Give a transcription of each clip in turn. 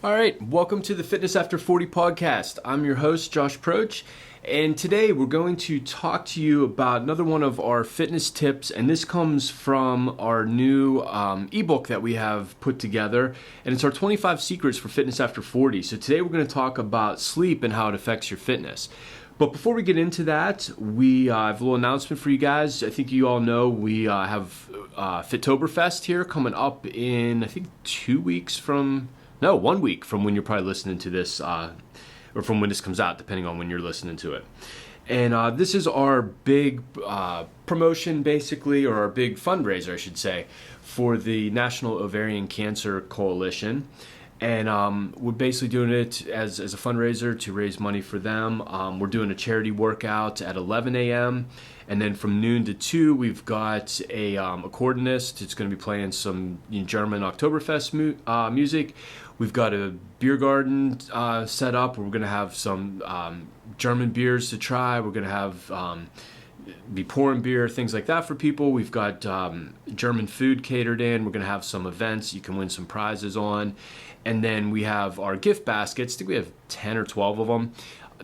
All right, welcome to the Fitness After 40 podcast. I'm your host, Josh Proch, and today we're going to talk to you about another one of our fitness tips, and this comes from our new ebook that we have put together, and it's our 25 Secrets for Fitness After 40. So today we're going to talk about sleep and how it affects your fitness. But before we get into that, we have a little announcement for you guys. I think you all know we have Fittoberfest here coming up in, I think, 1 week from when you're probably listening to this, or from when this comes out, depending on when you're listening to it. And this is our big promotion, basically, or our big fundraiser, I should say, for the National Ovarian Cancer Coalition. And we're basically doing it as a fundraiser to raise money for them. We're doing a charity workout at 11 a.m. And then from noon to 2, we've got a accordionist. It's going to be playing some German Oktoberfest music. We've got a beer garden set up. We're going to have some German beers to try. We're going to have be pouring beer, things like that for people. We've got German food catered in. We're going to have some events you can win some prizes on. And then we have our gift baskets. I think we have 10 or 12 of them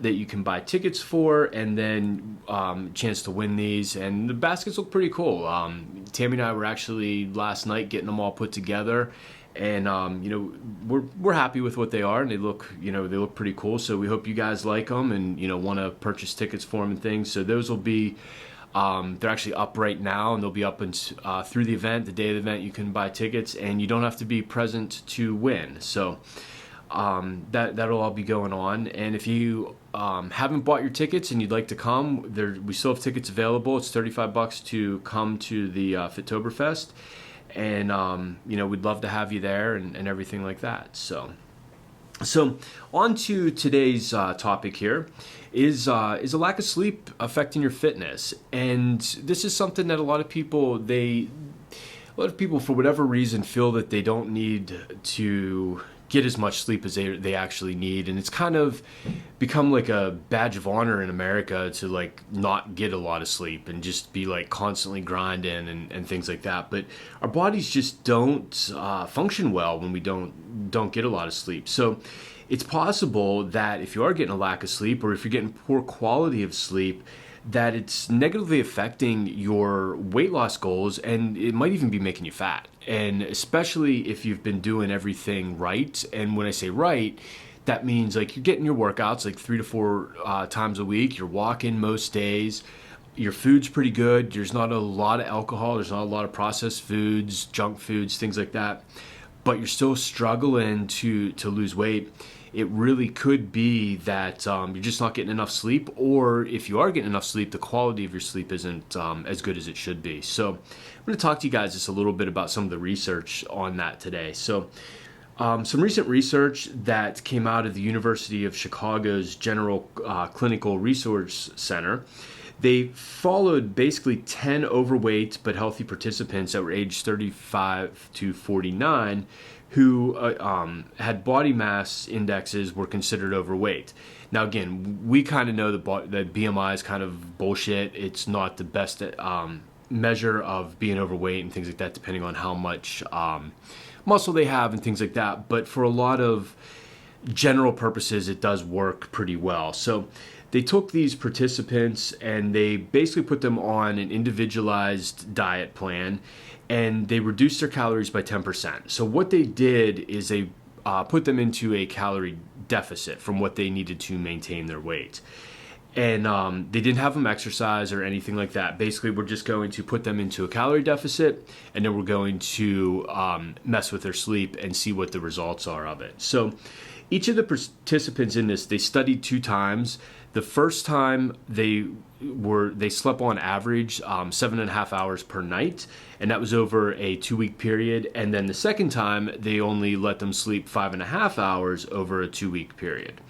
that you can buy tickets for, and then chance to win these. And the baskets look pretty cool. Tammy and I were actually last night getting them all put together. And we're happy with what they are, and they look pretty cool. So we hope you guys like them and want to purchase tickets for them and things. So those will be they're actually up right now, and they'll be up through the event. The day of the event, you can buy tickets, and you don't have to be present to win. So that'll all be going on. And if you haven't bought your tickets and you'd like to come, we still have tickets available. It's $35 to come to the Fittoberfest. And, we'd love to have you there and everything like that. So on to today's topic here is a lack of sleep affecting your fitness. And this is something that a lot of people for whatever reason feel that they don't need to get as much sleep as they actually need, and it's kind of become like a badge of honor in America to like not get a lot of sleep and just be like constantly grinding and things like that. But our bodies just don't function well when we don't get a lot of sleep. So it's possible that if you are getting a lack of sleep, or if you're getting poor quality of sleep, that it's negatively affecting your weight loss goals, and it might even be making you fat. And especially if you've been doing everything right. And when I say right, that means like you're getting your workouts like 3 to 4 times a week. You're walking most days. Your food's pretty good. There's not a lot of alcohol. There's not a lot of processed foods, junk foods, things like that. But you're still struggling to lose weight. It really could be that you're just not getting enough sleep, or if you are getting enough sleep, the quality of your sleep isn't as good as it should be. So I'm going to talk to you guys just a little bit about some of the research on that today. So some recent research that came out of the University of Chicago's General Clinical Resource Center, they followed basically 10 overweight but healthy participants that were aged 35 to 49 who had body mass indexes were considered overweight. Now, again, we kind of know that BMI is kind of bullshit. It's not the best measure of being overweight and things like that, depending on how much muscle they have and things like that. But for a lot of general purposes, it does work pretty well. So they took these participants and they basically put them on an individualized diet plan, and they reduced their calories by 10%. So what they did is they put them into a calorie deficit from what they needed to maintain their weight. And they didn't have them exercise or anything like that. Basically, we're just going to put them into a calorie deficit, and then we're going to mess with their sleep and see what the results are of it. So each of the participants in this, they studied 2 times. The first time they slept on average 7.5 hours per night, and that was over a 2-week period. And then the second time, they only let them sleep 5.5 hours over a 2-week period.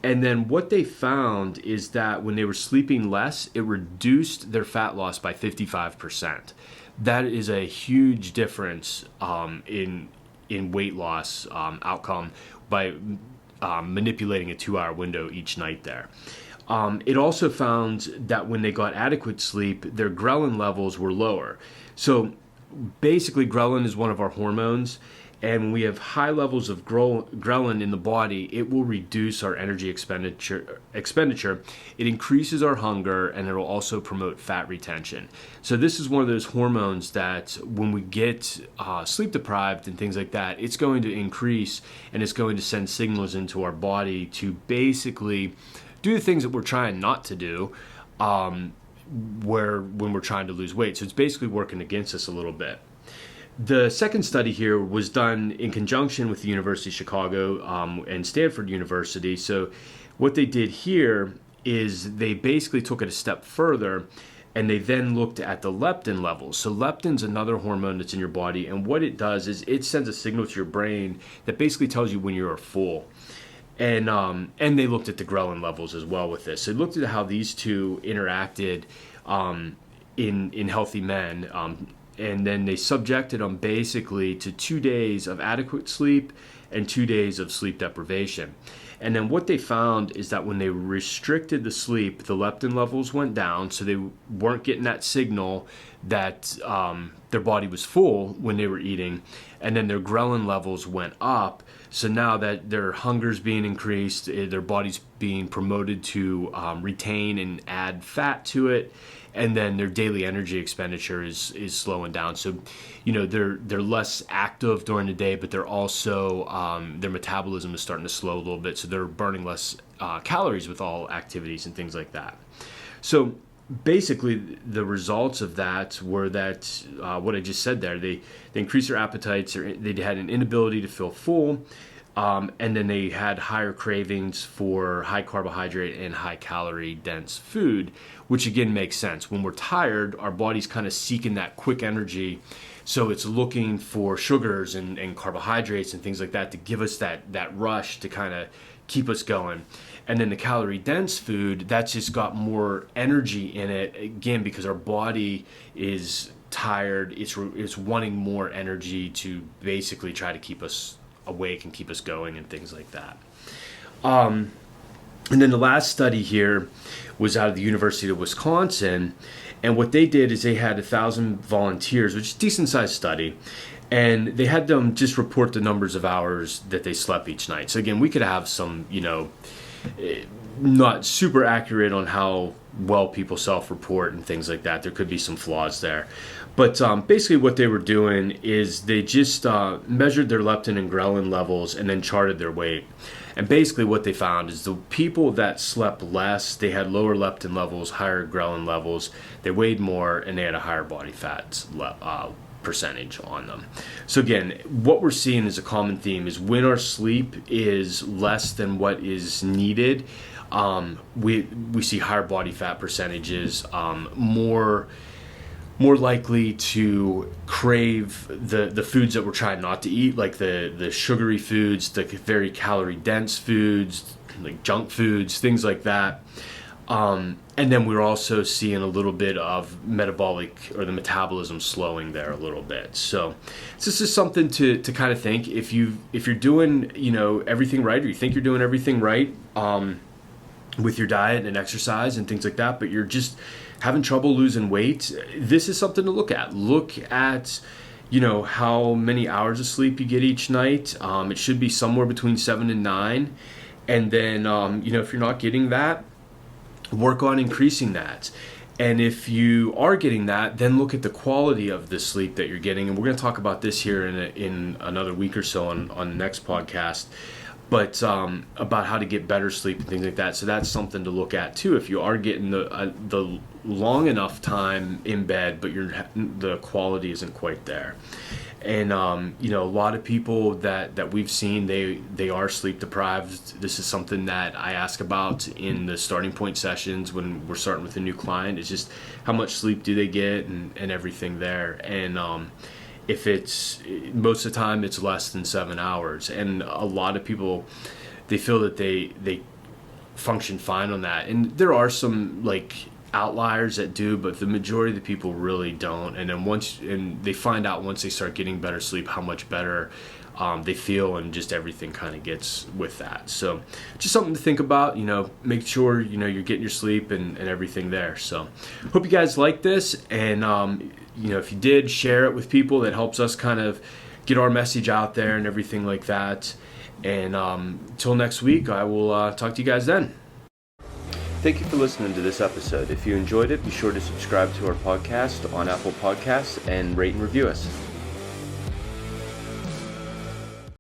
And then what they found is that when they were sleeping less, it reduced their fat loss by 55%. That is a huge difference in weight loss outcome by manipulating a 2-hour window each night there. It also found that when they got adequate sleep, their ghrelin levels were lower. So basically, ghrelin is one of our hormones, And when we have high levels of ghrelin in the body, it will reduce our energy expenditure. It increases our hunger, and it will also promote fat retention. So this is one of those hormones that when we get sleep deprived and things like that, it's going to increase, and it's going to send signals into our body to basically do the things that we're trying not to do when we're trying to lose weight. So it's basically working against us a little bit. The second study here was done in conjunction with the University of Chicago and Stanford University. So what they did here is they basically took it a step further, and they then looked at the leptin levels. So leptin's another hormone that's in your body, and what it does is it sends a signal to your brain that basically tells you when you're full. And they looked at the ghrelin levels as well with this. So they looked at how these two interacted in healthy men. And then they subjected them basically to 2 days of adequate sleep and 2 days of sleep deprivation. And then what they found is that when they restricted the sleep, the leptin levels went down, so they weren't getting that signal that their body was full when they were eating. And then their ghrelin levels went up, so now that their hunger's being increased, their body's being promoted to retain and add fat to it. And then their daily energy expenditure is slowing down. So, they're less active during the day, but they're also their metabolism is starting to slow a little bit. So they're burning less calories with all activities and things like that. So basically, the results of that were that what I just said there. They increased their appetites. They had an inability to feel full. And then they had higher cravings for high carbohydrate and high calorie dense food, which again makes sense. When we're tired, our body's kind of seeking that quick energy. So it's looking for sugars and carbohydrates and things like that to give us that rush to kind of keep us going. And then the calorie dense food, that's just got more energy in it, again, because our body is tired. It's wanting more energy to basically try to keep us awake and keep us going and things like that. And then the last study here was out of the University of Wisconsin, and what they did is they had 1,000 volunteers, which is a decent sized study, and they had them just report the numbers of hours that they slept each night. So again, we could have some, not super accurate on how well people self-report and things like that. There could be some flaws there. But basically what they were doing is they just measured their leptin and ghrelin levels and then charted their weight. And basically what they found is the people that slept less, they had lower leptin levels, higher ghrelin levels, they weighed more, and they had a higher body fat percentage on them. So again, what we're seeing as a common theme is when our sleep is less than what is needed, we see higher body fat percentages, more likely to crave the foods that we're trying not to eat, like the sugary foods, the very calorie dense foods, like junk foods, things like that. And then we're also seeing a little bit of metabolic or the metabolism slowing there a little bit. So this is something to kind of think. If you're doing everything right, or you think you're doing everything right with your diet and exercise and things like that, but you're just having trouble losing weight, this is something to look at. Look at how many hours of sleep you get each night. It should be somewhere between 7 and 9. And then if you're not getting that, work on increasing that. And if you are getting that, then look at the quality of the sleep that you're getting. And we're going to talk about this here in another week or so on the next podcast. But about how to get better sleep and things like that. So that's something to look at too. If you are getting the long enough time in bed, but the quality isn't quite there. And a lot of people that we've seen, they are sleep deprived. This is something that I ask about in the starting point sessions when we're starting with a new client. It's just how much sleep do they get and everything there. And if it's most of the time it's less than 7 hours, and a lot of people, they feel that they function fine on that, and there are some outliers that do, but the majority of the people really don't. And then they find out once they start getting better sleep how much better they feel, and just everything kind of gets with that. So just something to think about. Make sure you're getting your sleep and everything there. So hope you guys like this, and if you did, share it with people. That helps us kind of get our message out there and everything like that. And until next week, I will talk to you guys then. Thank you for listening to this episode. If you enjoyed it, be sure to subscribe to our podcast on Apple Podcasts and rate and review us.